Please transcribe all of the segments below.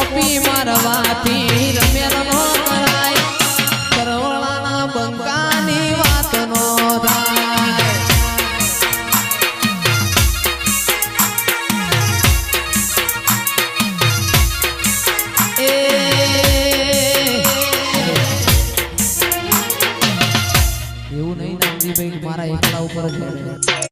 copy મારવાથી રમેલ નો કરાય કરવળાના બંકાની વાત નો થાય એવું નહીં નામજીભાઈ મારા એકલા ઉપર જ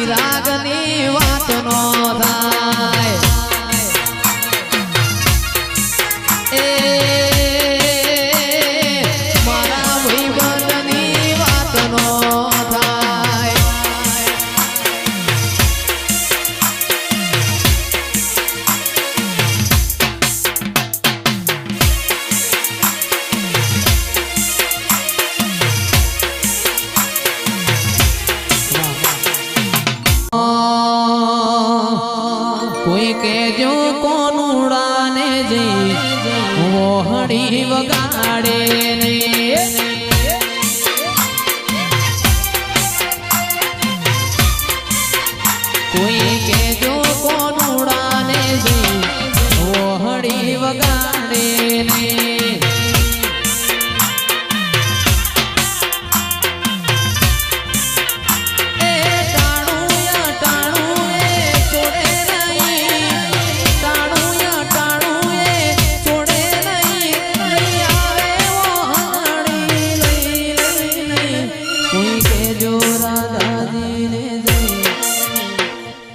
રાગની વાત નો થાય મારા ભાઈબંધની વાત નો થાય કોઈ કેજો કોનુડાને જઈ મોહડી વગાડે ને કોઈ કેજો કોનુડાને જઈ મોહડી વગાડે ને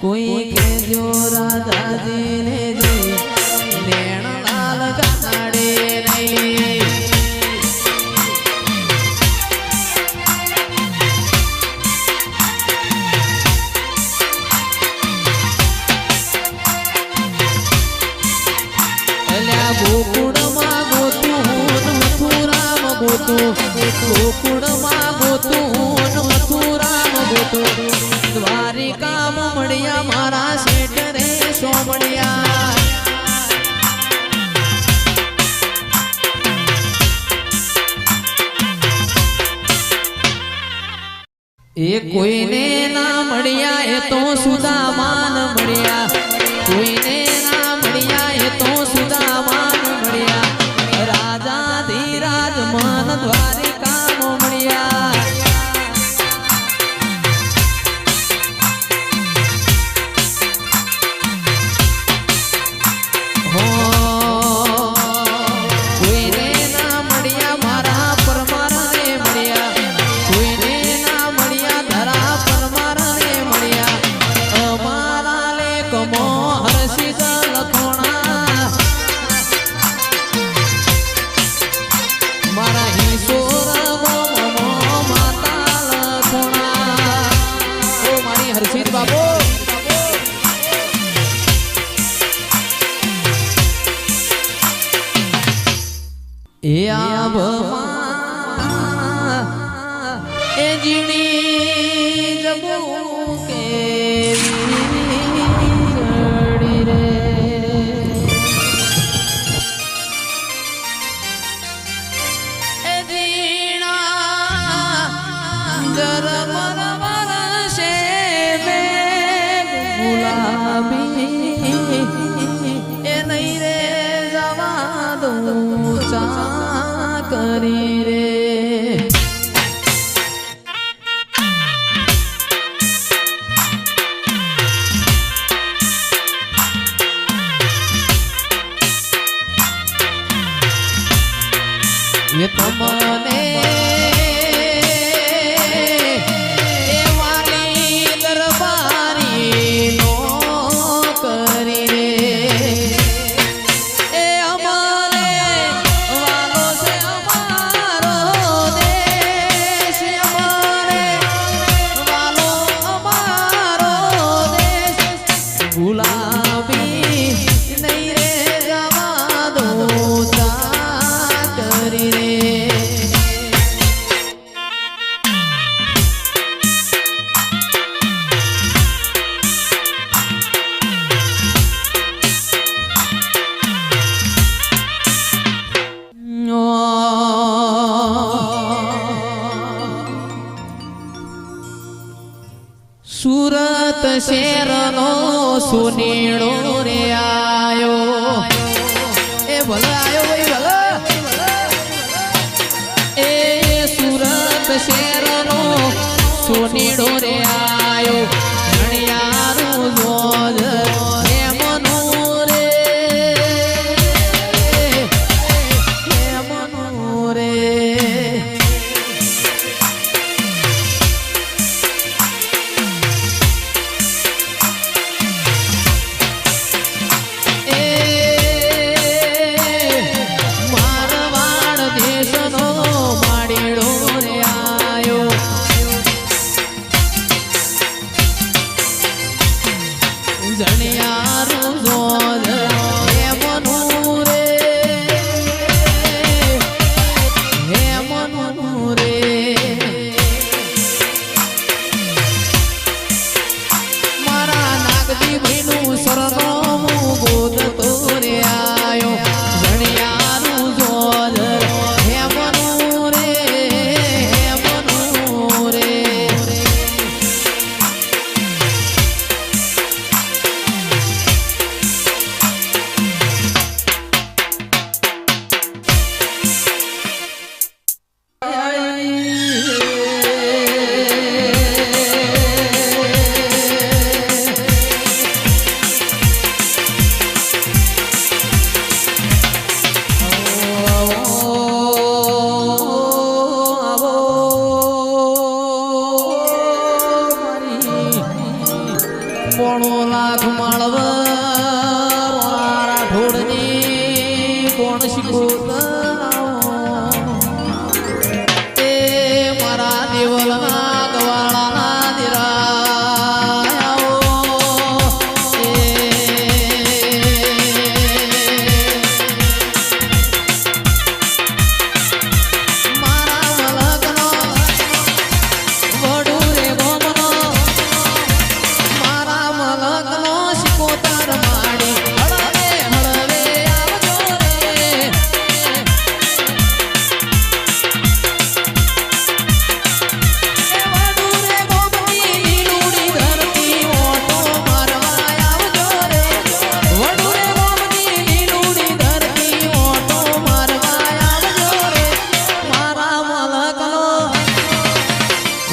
કોઈ કે જો રાધાજીને જઈ નેણ લાલ ગાડે નહીં અલ્યા ગોકુળમાં ગોતું મથુરામ ગોતું ગોકુળમાં ગોતું મથુરામ ગોતું દ્વારિકા મળ્યા મારા શેઠ રે સોમણિયા એ કોઈને ના મળ્યા એ તો સુદામાન મળ્યા કોઈને ના મળ્યા એ તો સુદામાન મળ્યા રાજા ધીરાજ મન દ્વારિકા મળ્યા એ આભમાં એ જીણી જબુ કેવી રડી રે એ જીણા જરમર વરસે બે ગુલાબી એ નહીં રે જવા દઉં કરી રે એ તો મને શેરનો સુનીળો રે આયો એ ભલે આયો ભાઈ ભલે એ સુરત શેરનો સુનીળો રે આયો ઘણિયારું જોજ એ મનો રે એ મનો રે લાખ માળવ રાઠોડની કોણ શીખોતા એ મારા દેવલના ગવાળાના દિરાયાઓ મારા મલકનો વડુ રે ગોમનો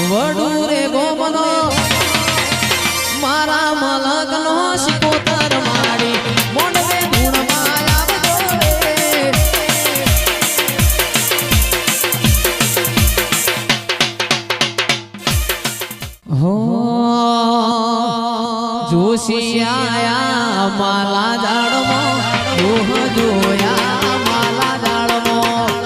વડુરે ગોમનો મારા મલકનો શિકોતર માડી મોંડવે ધૂળમાં આવજો રે હો જોશી આયા માલા જાડમાં જોહ જોયા માલા જાડમાં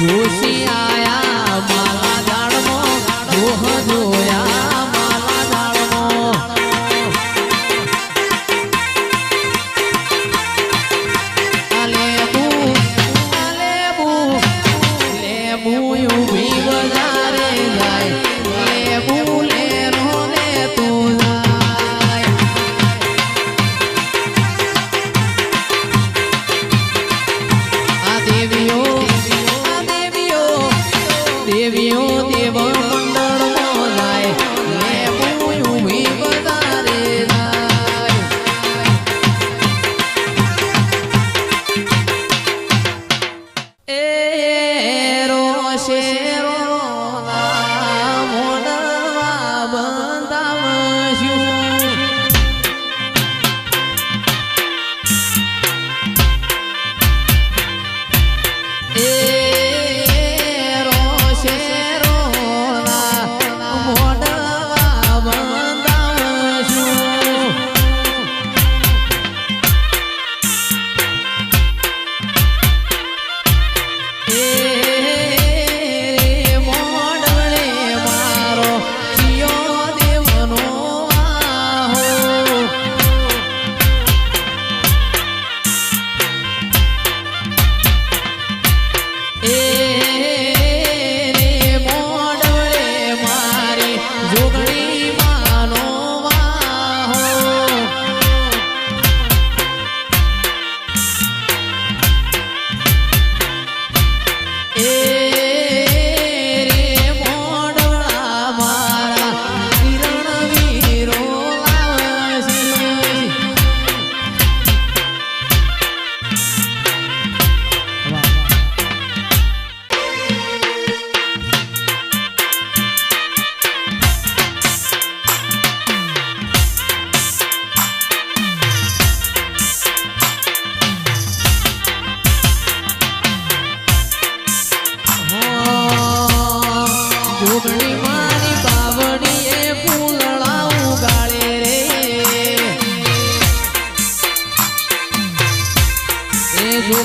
જોશી આયા માલા જાળમો જોહ જોયા માલા જાળમો લેબુ ઊભી બજારે જાય લેબુ લેરો લે તું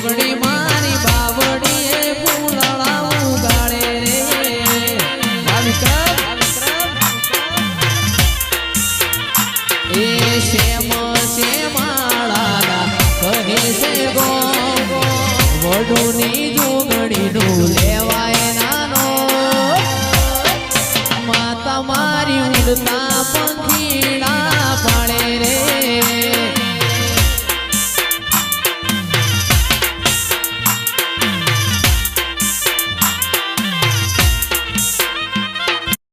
જોગણી મારી બાવડીએ ફૂલડા ઉગાડે રે એ શ્યામ શ્યામાળા કહે છે ગો વડુની જોગણીનું લેવાય નાનો માતા મારી ઉડતા પંખીડા